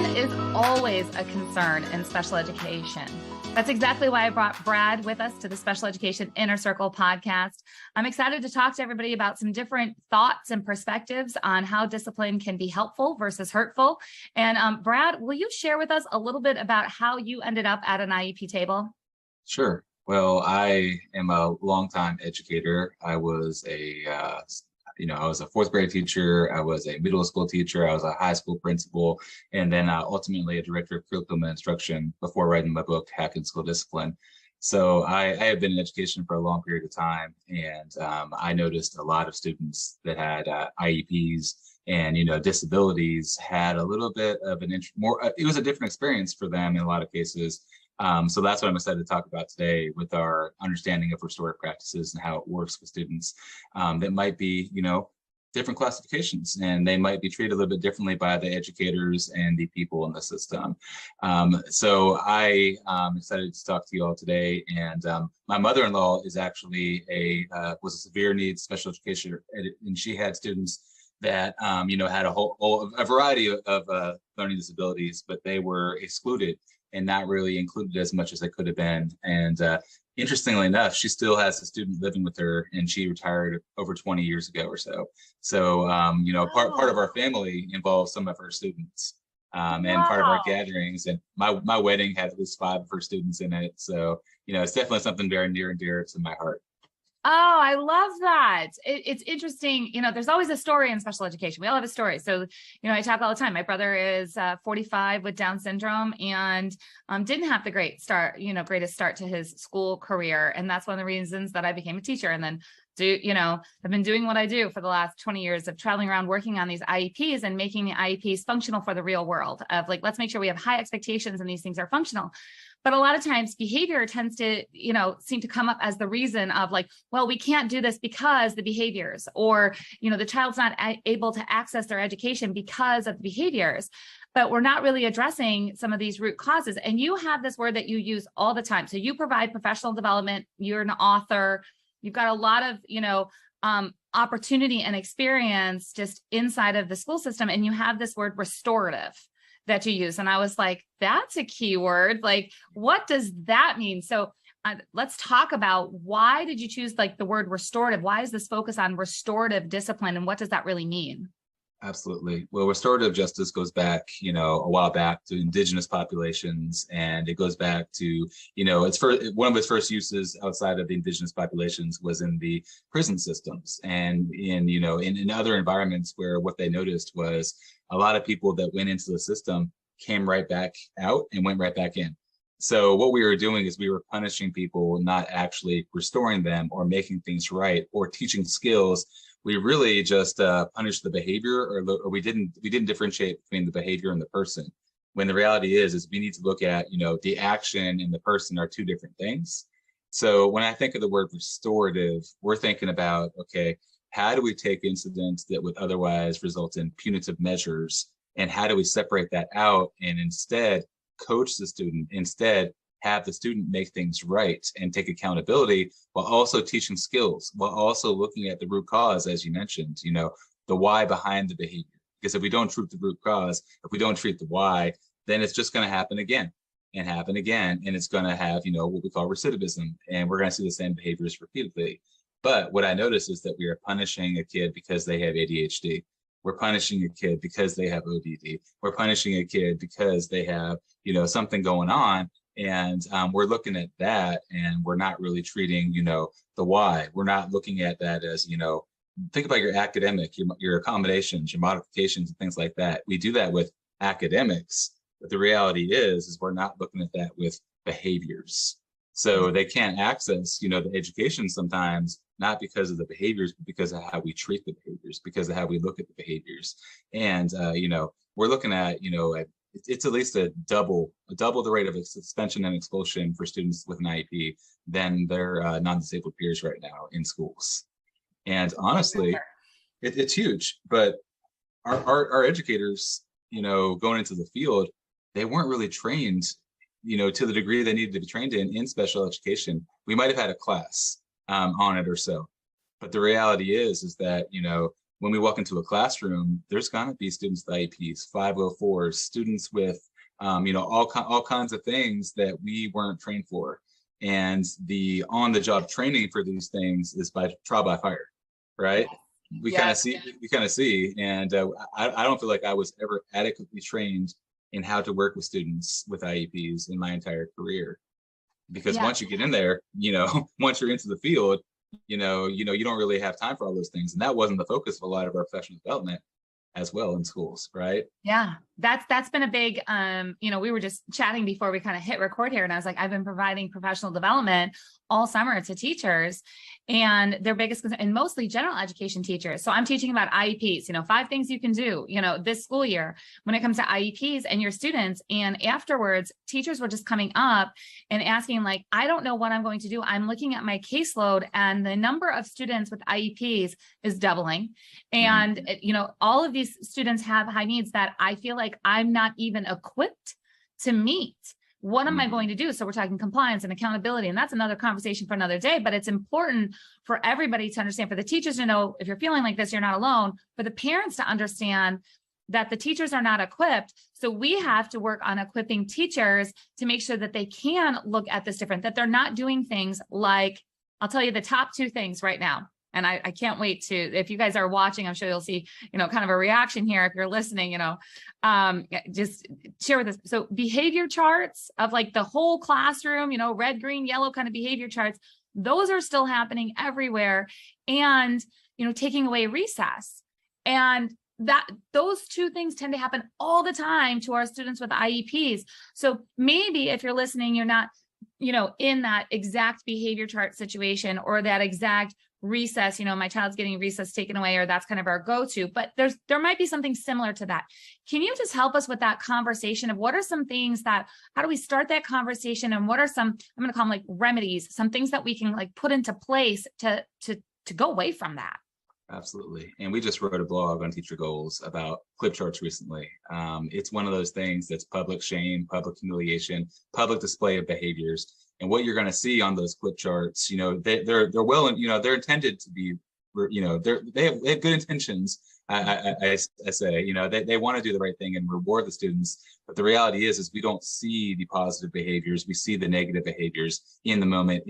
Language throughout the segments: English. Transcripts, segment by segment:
Discipline is always a concern in special education. That's exactly why I brought Brad with us to the Special Education Inner Circle podcast. I'm excited to talk to everybody about some different thoughts and perspectives on how discipline can be helpful versus hurtful. And Brad, will you share with us a little bit about how you ended up at an IEP table? Sure. Well, I am a longtime educator. I was I was a fourth grade teacher. I was a middle school teacher. I was a high school principal, and then ultimately a director of curriculum and instruction before writing my book, Hacking School Discipline. So I have been in education for a long period of time, and I noticed a lot of students that had IEPs and disabilities had a little bit of it was a different experience for them in a lot of cases. So that's what I'm excited to talk about today with our understanding of restorative practices and how it works with students that might be, different classifications, and they might be treated a little bit differently by the educators and the people in the system. So I am excited to talk to you all today. And my mother-in-law is actually was a severe needs special education, and she had students that had a variety of learning disabilities, but they were excluded and not really included as much as they could have been. And interestingly enough, she still has a student living with her, and she retired over 20 years ago or so. So, part of our family involves some of her students, and part of our gatherings. And my wedding had at least 5 of her students in it. So, it's definitely something very near and dear to my heart. Oh, I love that. It's interesting. There's always a story in special education. We all have a story. So, I talk all the time. My brother is 45 with Down syndrome and didn't have the greatest start to his school career. And that's one of the reasons that I became a teacher. And then I've been doing what I do for the last 20 years of traveling around working on these IEPs and making the IEPs functional for the real world of let's make sure we have high expectations and these things are functional. But a lot of times behavior tends to, seem to come up as the reason of we can't do this because the behaviors, or, the child's not able to access their education because of the behaviors. But we're not really addressing some of these root causes. And you have this word that you use all the time. So you provide professional development. You're an author. You've got a lot of, opportunity and experience just inside of the school system. And you have this word restorative that you use. And I was like, that's a key word. What does that mean? So let's talk about, why did you choose the word restorative? Why is this focus on restorative discipline? And what does that really mean? Absolutely. Well, restorative justice goes back, a while back to indigenous populations, and it goes back to, one of its first uses outside of the indigenous populations was in the prison systems, and in other environments where what they noticed was a lot of people that went into the system came right back out and went right back in. So what we were doing is we were punishing people, not actually restoring them or making things right or teaching skills. We really just punished the behavior, or we didn't differentiate between the behavior and the person. When the reality is we need to look at, the action and the person are two different things. So when I think of the word restorative, we're thinking about, okay, how do we take incidents that would otherwise result in punitive measures, and how do we separate that out and instead coach the student, instead have the student make things right and take accountability, while also teaching skills, while also looking at the root cause, as you mentioned, the why behind the behavior. Because if we don't treat the root cause, if we don't treat the why, then it's just going to happen again and happen again. And it's going to have, what we call recidivism. And we're going to see the same behaviors repeatedly. But what I notice is that we are punishing a kid because they have ADHD. We're punishing a kid because they have ODD. We're punishing a kid because they have, something going on. And we're looking at that, and we're not really treating, the why. We're not looking at that as, think about your academic, your accommodations, your modifications, and things like that. We do that with academics, but the reality is we're not looking at that with behaviors. So they can't access, the education sometimes, not because of the behaviors, but because of how we treat the behaviors, because of how we look at the behaviors. And, we're looking at, it's at least double the rate of suspension and expulsion for students with an IEP than their non-disabled peers right now in schools. And honestly, it's huge. But our educators, going into the field, they weren't really trained, to the degree they needed to be trained in special education. We might have had a class on it or so. But the reality is that, when we walk into a classroom, there's gonna be students with IEPs, 504s, students with all kinds of things that we weren't trained for. And the on-the-job training for these things is by trial by fire, right? We kind of see, and I don't feel like I was ever adequately trained in how to work with students with IEPs in my entire career. Because once you get in there, once you're into the field, you don't really have time for all those things. And that wasn't the focus of a lot of our professional development as well in schools, right? Yeah, that's been a big, we were just chatting before we kind of hit record here. And I was like, I've been providing professional development all summer to teachers, and their biggest concern, and mostly general education teachers. So I'm teaching about IEPs, 5 things you can do, this school year when it comes to IEPs and your students. And afterwards, teachers were just coming up and asking, like, I don't know what I'm going to do. I'm looking at my caseload and the number of students with IEPs is doubling. And, all of these students have high needs that I feel like I'm not even equipped to meet. What am I going to do? So we're talking compliance and accountability, and that's another conversation for another day, but it's important for everybody to understand, for the teachers to know, if you're feeling like this, you're not alone, for the parents to understand that the teachers are not equipped. So we have to work on equipping teachers to make sure that they can look at this different, that they're not doing things like, I'll tell you the top 2 things right now. And I can't wait to, if you guys are watching, I'm sure you'll see, kind of a reaction here. If you're listening, just share with us. So behavior charts of like the whole classroom, red, green, yellow kind of behavior charts, those are still happening everywhere. And, taking away recess. And that those 2 things tend to happen all the time to our students with IEPs. So maybe if you're listening, you're not, in that exact behavior chart situation or that exact recess, my child's getting recess taken away, or that's kind of our go-to, but there might be something similar to that. Can you just help us with that conversation of what are some things that, how do we start that conversation? And what are some, I'm going to call them like remedies, some things that we can like put into place to go away from that? Absolutely. And we just wrote a blog on TeacherGoals about flip charts recently. It's one of those things that's public shame, public humiliation, public display of behaviors. And what you're going to see on those flip charts, they're well, they're intended to be, they have good intentions. I say, they want to do the right thing and reward the students. But the reality is we don't see the positive behaviors. We see the negative behaviors in the moment.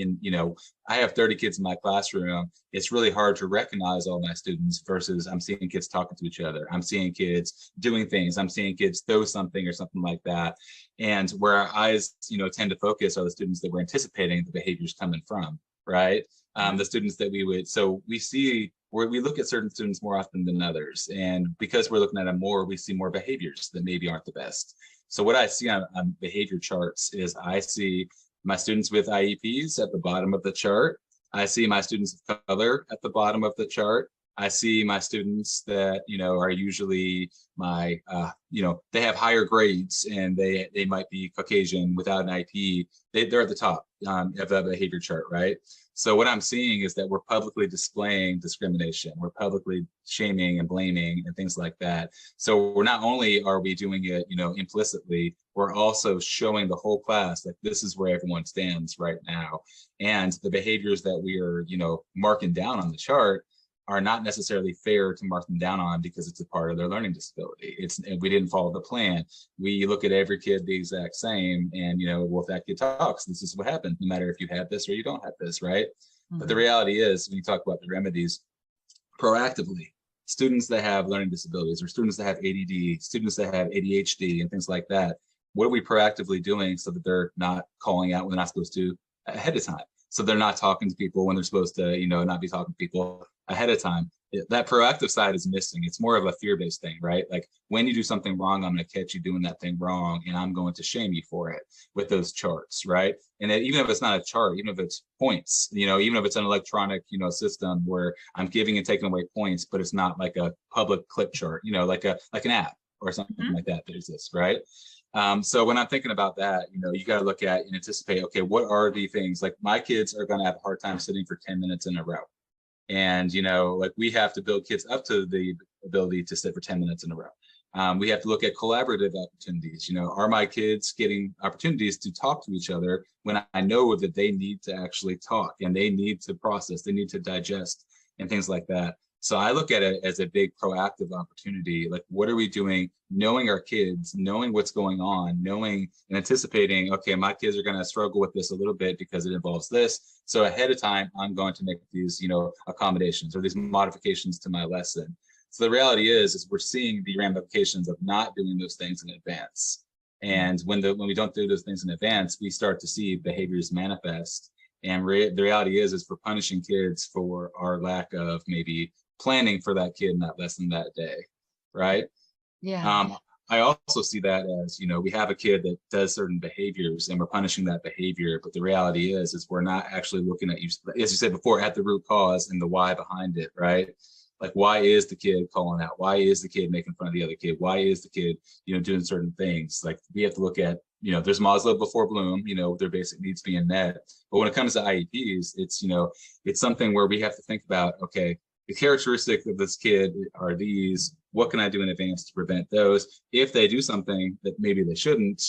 I have 30 kids in my classroom. It's really hard to recognize all my students versus I'm seeing kids talking to each other. I'm seeing kids doing things. I'm seeing kids throw something or something like that. And where our eyes, tend to focus are the students that we're anticipating the behaviors coming from, right? The students that we look at certain students more often than others. And because we're looking at them more, we see more behaviors that maybe aren't the best. So what I see on behavior charts is I see my students with IEPs at the bottom of the chart. I see my students of color at the bottom of the chart. I see my students that, are usually my, they have higher grades and they might be Caucasian without an IEP. They're at the top of the behavior chart, right? So what I'm seeing is that we're publicly displaying discrimination. We're publicly shaming and blaming and things like that. So we're not only are we doing it, implicitly, we're also showing the whole class that this is where everyone stands right now. And the behaviors that we are, marking down on the chart are not necessarily fair to mark them down on because it's a part of their learning disability. We didn't follow the plan. We look at every kid the exact same, and if that kid talks, this is what happens, no matter if you have this or you don't have this, right? Mm-hmm. But the reality is, when you talk about the remedies, proactively, students that have learning disabilities or students that have ADD, students that have ADHD and things like that, what are we proactively doing so that they're not calling out when they're not supposed to ahead of time? So they're not talking to people when they're supposed to, not be talking to people ahead of time. That proactive side is missing. It's more of a fear-based thing, right? Like when you do something wrong, I'm going to catch you doing that thing wrong and I'm going to shame you for it with those charts, right? And even if it's not a chart, even if it's points, even if it's an electronic, system where I'm giving and taking away points, but it's not like a public clip chart, like an app or something like that exists, right? So when I'm thinking about that, you got to look at and anticipate, okay, what are the things? Like my kids are going to have a hard time sitting for 10 minutes in a row. And, we have to build kids up to the ability to sit for 10 minutes in a row. We have to look at collaborative opportunities. Are my kids getting opportunities to talk to each other when I know that they need to actually talk and they need to process, they need to digest and things like that. So I look at it as a big proactive opportunity. Like, what are we doing? Knowing our kids, knowing what's going on, knowing and anticipating, okay, my kids are going to struggle with this a little bit because it involves this. So ahead of time, I'm going to make these, accommodations or these modifications to my lesson. So the reality is we're seeing the ramifications of not doing those things in advance. And when we don't do those things in advance, we start to see behaviors manifest. And the reality is we're punishing kids for our lack of maybe planning for that kid in that lesson that day, right? Yeah. I also see that as, we have a kid that does certain behaviors and we're punishing that behavior, but the reality is we're not actually looking at, as you said before, at the root cause and the why behind it, right? Like, why is the kid calling out? Why is the kid making fun of the other kid? Why is the kid, doing certain things? Like, we have to look at, there's Maslow before Bloom, their basic needs being met. But when it comes to IEPs, it's something where we have to think about, okay, the characteristics of this kid are these. What can I do in advance to prevent those? If they do something that maybe they shouldn't,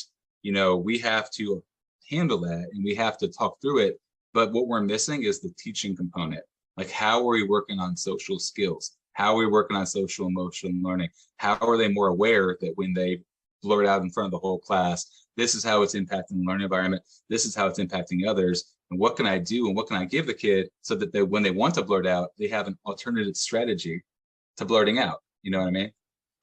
we have to handle that and we have to talk through it. But what we're missing is the teaching component. Like, how are we working on social skills? How are we working on social emotional learning? How are they more aware that when they blurt out in front of the whole class, this is how it's impacting the learning environment. This is how it's impacting others. And what can I do and what can I give the kid so that when they want to blurt out, they have an alternative strategy to blurting out. You know what I mean?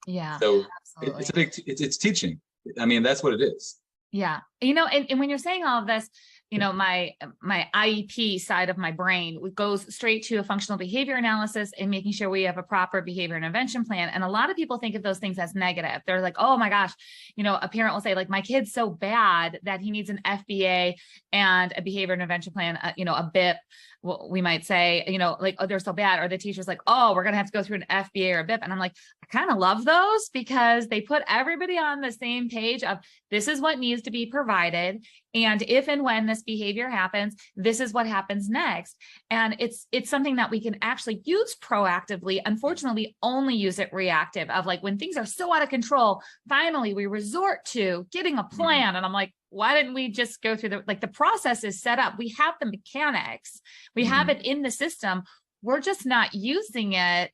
Yeah. So Absolutely. it's teaching. I mean, that's what it is. Yeah. And when you're saying all of this, my IEP side of my brain goes straight to a functional behavior analysis and making sure we have a proper behavior intervention plan. And a lot of people think of those things as negative. They're like, oh my gosh, a parent will say, like, my kid's so bad that he needs an FBA and a behavior intervention plan, a BIP. We might say, like, oh, they're so bad. Or the teacher's like, oh, we're going to have to go through an FBA or a BIP. And I'm like, I kind of love those because they put everybody on the same page of this is what needs to be provided. And if and when this behavior happens, this is what happens next. And it's something that we can actually use proactively. Unfortunately, we only use it reactive of, like, when things are so out of control, finally we resort to getting a plan. And I'm like, why didn't we just go through the process is set up. We have the mechanics, we have it in the system. We're just not using it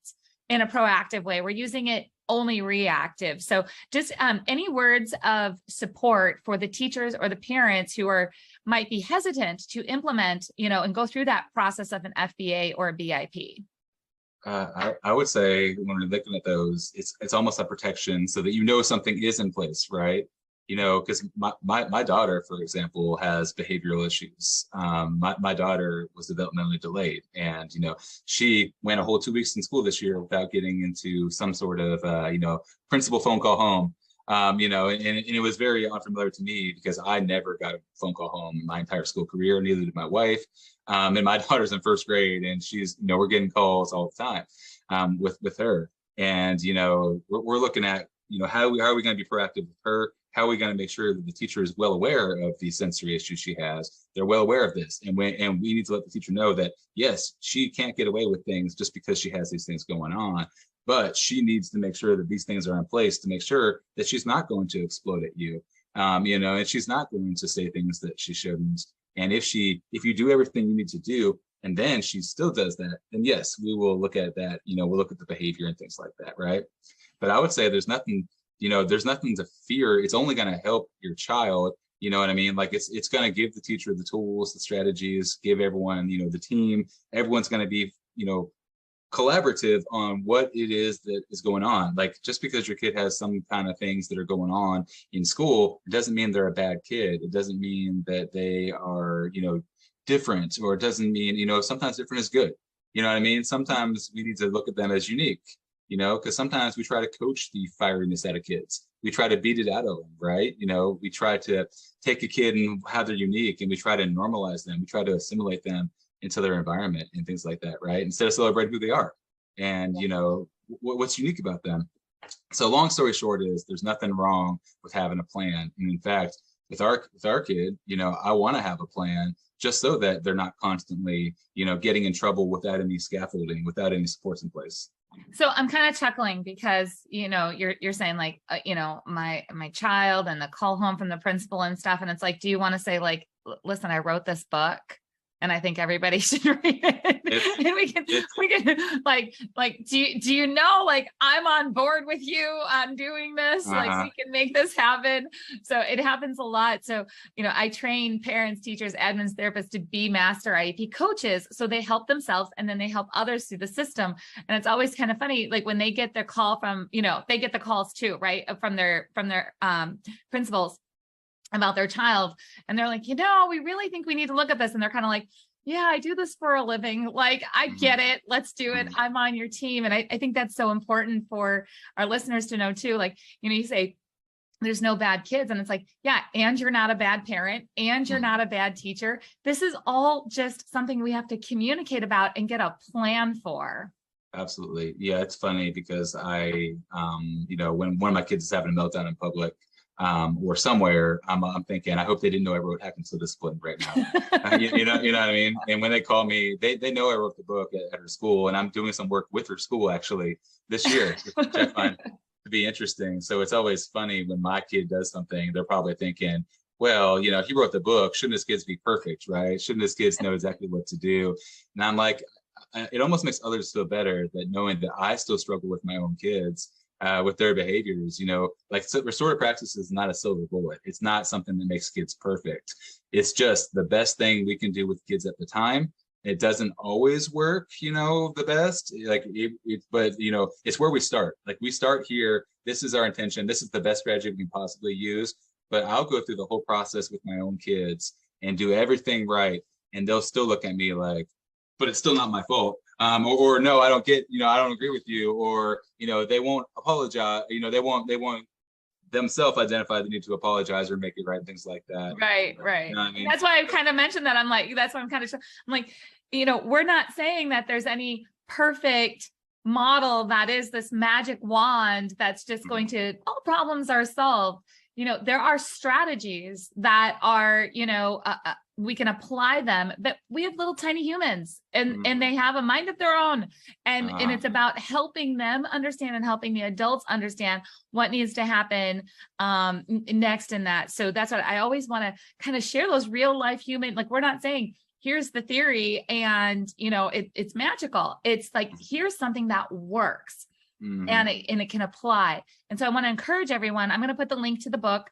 in a proactive way. We're using it only reactive. So just any words of support for the teachers or the parents who might be hesitant to implement, and go through that process of an FBA or a BIP. I would say when we're looking at those, it's almost a protection so that something is in place, right? Because my daughter, for example, has behavioral issues. My daughter was developmentally delayed, and she went a whole 2 weeks in school this year without getting into some sort of principal phone call home. And it was very unfamiliar to me because I never got a phone call home my entire school career, neither did my wife. And my daughter's in first grade, and she's we're getting calls all the time with her, and we're looking at how are we going to be proactive with her. How are we going to make sure that the teacher is well aware of the sensory issues she has? They're well aware of this. And we need to let the teacher know that, yes, she can't get away with things just because she has these things going on, but she needs to make sure that these things are in place to make sure that she's not going to explode at you, and she's not going to say things that she shouldn't. And if you do everything you need to do, and then she still does that, then yes, we will look at that, we'll look at the behavior and things like that, right? But I would say there's nothing to fear. It's only going to help your child. You know what I mean? Like, it's going to give the teacher the tools, the strategies, give everyone, the team, everyone's going to be, collaborative on what it is that is going on. Like, just because your kid has some kind of things that are going on in school, it doesn't mean they're a bad kid. It doesn't mean that they are, different, or it doesn't mean, sometimes different is good. You know what I mean? Sometimes we need to look at them as unique. Because sometimes we try to coach the fieriness out of kids. We try to beat it out of them, right? We try to take a kid and how they're unique, and we try to normalize them. We try to assimilate them into their environment and things like that, right? Instead of celebrating who they are and, what's unique about them. So long story short is there's nothing wrong with having a plan. And in fact, with our kid, I want to have a plan just so that they're not constantly, getting in trouble without any scaffolding, without any supports in place. So I'm kind of chuckling because, you're saying, like, my child and the call home from the principal and stuff. And it's like, do you want to say, like, listen, I wrote this book and I think everybody should read it. And we can like, do you know, like, I'm on board with you on doing this. Like, we can make this happen. So it happens a lot. So, you know, I train parents, teachers, admins, therapists to be master IEP coaches. So they help themselves and then they help others through the system. And it's always kind of funny, like when they get their call from, you know, they get the calls too, right? From their principals about their child. And they're like, you know, we really think we need to look at this. And they're kind of like, yeah, I do this for a living. Like, I get it. Let's do it. I'm on your team. And I think that's so important for our listeners to know too. Like, you know, you say there's no bad kids. And it's like, yeah, and you're not a bad parent and you're not a bad teacher. This is all just something we have to communicate about and get a plan for. Absolutely. Yeah, it's funny because I, you know, when one of my kids is having a meltdown in public, or somewhere, I'm thinking, I hope they didn't know I wrote Hacking to Discipline right now. you know what I mean? And when they call me, they know I wrote the book at her school, and I'm doing some work with her school actually this year, which I find to be interesting. So it's always funny when my kid does something, they're probably thinking, well, you know, he wrote the book. Shouldn't his kids be perfect, right? Shouldn't his kids know exactly what to do? And I'm like, it almost makes others feel better that knowing that I still struggle with my own kids. With their behaviors, you know, like restorative practice is not a silver bullet. It's not something that makes kids perfect. It's just the best thing we can do with kids at the time. It doesn't always work, you know, the best, like, but you know, it's where we start. Like, we start here. This is our intention. This is the best strategy we can possibly use. But I'll go through the whole process with my own kids and do everything right. And they'll still look at me like, but it's still not my fault. Or no, I don't get, you know, I don't agree with you, or, you know, they won't apologize, you know, they won't themselves identify the need to apologize or make it right, things like that. Right. You know what I mean? That's why I kind of mentioned that. I'm like, that's why I'm like, you know, we're not saying that there's any perfect model that is this magic wand that's just going to, all problems are solved. You know, there are strategies that are, you know, we can apply them, but we have little tiny humans and they have a mind of their own. And it's about helping them understand and helping the adults understand what needs to happen next in that. So that's what I always want to kind of share, those real life human, like, we're not saying, here's the theory and, you know, it's magical. It's like, here's something that works. And it can apply. And so I want to encourage everyone. I'm going to put the link to the book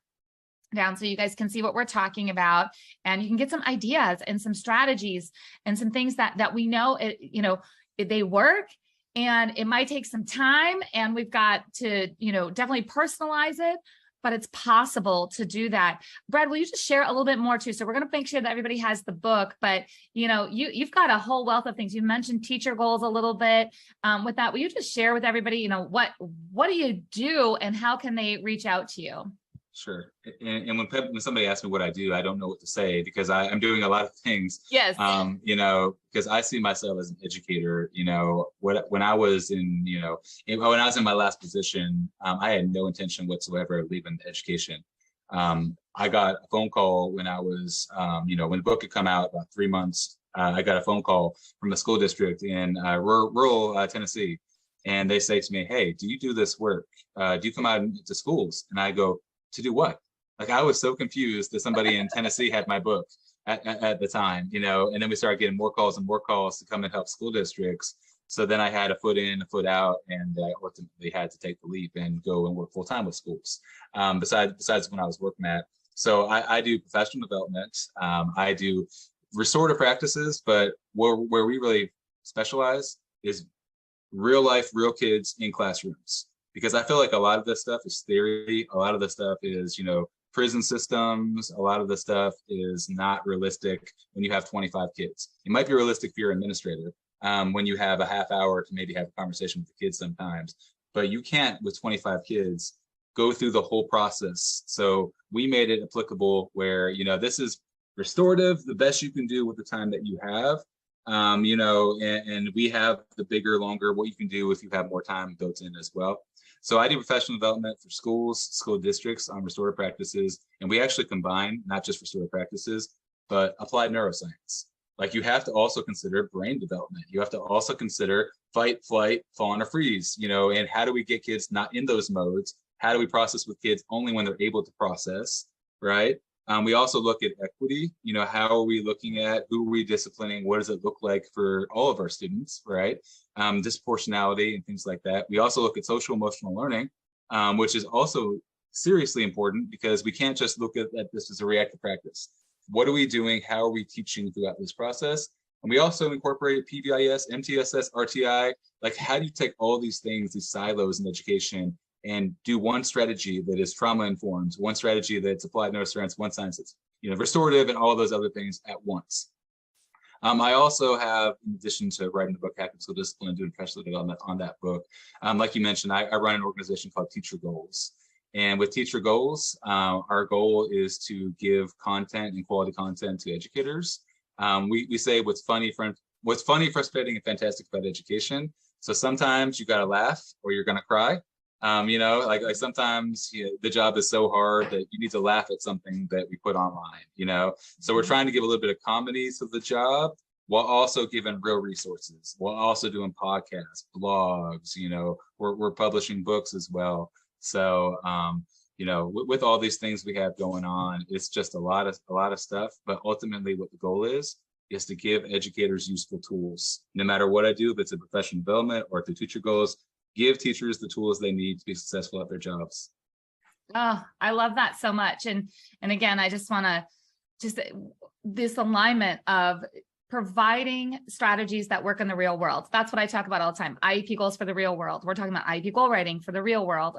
down so you guys can see what we're talking about, and you can get some ideas and some strategies and some things that we know, you know, they work, and it might take some time, and we've got to, you know, definitely personalize it, but it's possible to do that. Brad, will you just share a little bit more too? So we're going to make sure that everybody has the book, but you know, you've got a whole wealth of things. You mentioned TeacherGoals a little bit. With that, will you just share with everybody, you know, what do you do and how can they reach out to you? Sure. And when somebody asks me what I do, I don't know what to say because I'm doing a lot of things. Yes. You know, because I see myself as an educator. You know, when I was in my last position, I had no intention whatsoever of leaving education. I got a phone call when I was, you know, when the book had come out about 3 months. I got a phone call from a school district in rural Tennessee, and they say to me, "Hey, do you do this work? Do you come out to schools?" And I go, "To do what?" Like, I was so confused that somebody in Tennessee had my book at the time, you know, and then we started getting more calls and more calls to come and help school districts. So then I had a foot in, a foot out, and I ultimately had to take the leap and go and work full time with schools. Besides when I was working at, so I do professional development. I do restorative practices, but where we really specialize is real life, real kids in classrooms. Because I feel like a lot of this stuff is theory. A lot of the stuff is, you know, prison systems. A lot of the stuff is not realistic when you have 25 kids. It might be realistic if you're an administrator, when you have a half hour to maybe have a conversation with the kids sometimes. But you can't, with 25 kids, go through the whole process. So we made it applicable where, you know, this is restorative, the best you can do with the time that you have. You know, and we have the bigger, longer, what you can do if you have more time built in as well. So I do professional development for schools, school districts on restorative practices. And we actually combine not just restorative practices, but applied neuroscience. Like, you have to also consider brain development. You have to also consider fight, flight, fawn, or freeze, you know, and how do we get kids not in those modes? How do we process with kids only when they're able to process, right? We also look at equity. How are we looking at, who are we disciplining? What does it look like for all of our students, right? Disproportionality and things like that. We also look at social emotional learning, which is also seriously important, because we can't just look at this as a reactive practice. What are we doing? How are we teaching throughout this process? And we also incorporate PBIS, MTSS, RTI. Like, how do you take all these things, these silos in education, and do one strategy that is trauma informed, one strategy that's applied neuroscience, one science that's restorative, and all those other things at once. I also have, in addition to writing the book Hack School Discipline and doing professional development on that book, like you mentioned, I run an organization called TeacherGoals. And with TeacherGoals, our goal is to give content and quality content to educators. We say what's funny, frustrating, and fantastic about education. So sometimes you got to laugh or you're going to cry. Like sometimes the job is so hard that you need to laugh at something that we put online, So we're trying to give a little bit of comedy to the job while also giving real resources, while also doing podcasts, blogs, we're publishing books as well. So, with all these things we have going on, it's just a lot of stuff. But ultimately what the goal is to give educators useful tools. No matter what I do, if it's a professional development or through TeacherGoals, give teachers the tools they need to be successful at their jobs. Oh, I love that so much. And again, I just want to this alignment of providing strategies that work in the real world. That's what I talk about all the time. IEP goals for the real world. We're talking about IEP goal writing for the real world.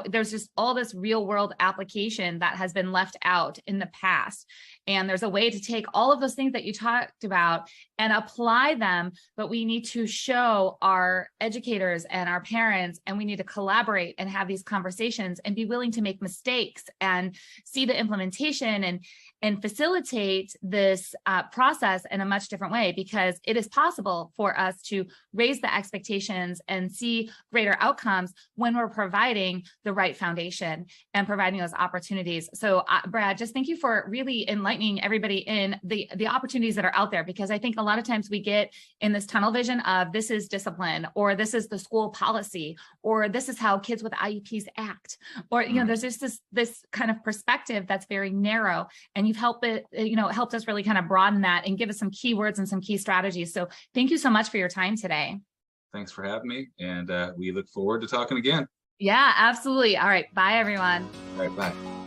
There's just all this real world application that has been left out in the past. And there's a way to take all of those things that you talked about and apply them, but we need to show our educators and our parents, and we need to collaborate and have these conversations and be willing to make mistakes and see the implementation and facilitate this process in a much different way, because it is possible for us to raise the expectations and see greater outcomes when we're providing the right foundation and providing those opportunities. So Brad, just thank you for really enlightening everybody in the opportunities that are out there, because I think a lot of times we get in this tunnel vision of this is discipline, or this is the school policy, or this is how kids with IEPs act, or there's just this kind of perspective that's very narrow, and you've helped us really kind of broaden that and give us some keywords and some key strategies. So thank you so much for your time today. Thanks for having me, and we look forward to talking again. Yeah, absolutely. All right, bye everyone. All right, bye.